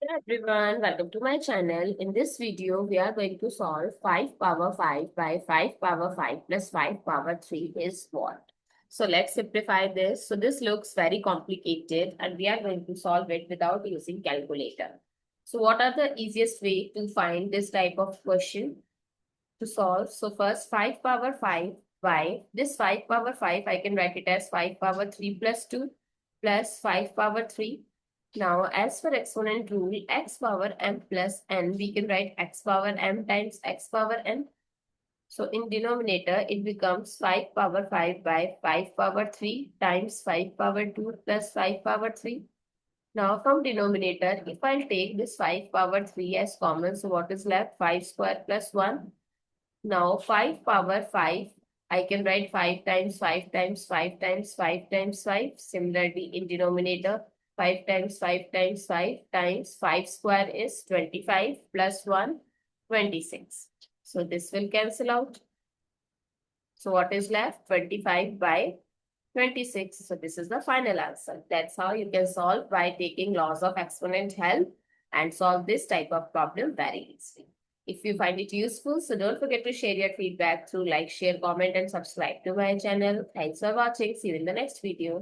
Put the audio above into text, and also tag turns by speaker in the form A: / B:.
A: Hello everyone, welcome to my channel. In this video, we are going to solve 5 power 5 by 5 power 5 plus 5 power 3 is what? So let's simplify this. So this looks very complicated and we are going to solve it without using calculator. So what are the easiest way to find this type of question to solve? So first 5 power 5 by this 5 power 5, I can write it as 5 power 3 plus 2 plus 5 power 3. Now, as for exponent rule, x power m plus n, we can write x power m times x power n. So, in denominator, it becomes 5 power 5 by 5 power 3 times 5 power 2 plus 5 power 3. Now, from denominator, if I'll take this 5 power 3 as common, so what is left? 5 square plus 1. Now, 5 power 5, I can write 5 times 5 times 5 times 5 times 5. Similarly, in denominator, 5 times 5 times 5 times 5 square is 25 plus 1, 26. So, this will cancel out. So, what is left? 25 by 26. So, this is the final answer. That's how you can solve by taking laws of exponent help and solve this type of problem very easily. If you find it useful, so don't forget to share your feedback through like, share, comment, and subscribe to my channel. Thanks for watching. See you in the next video.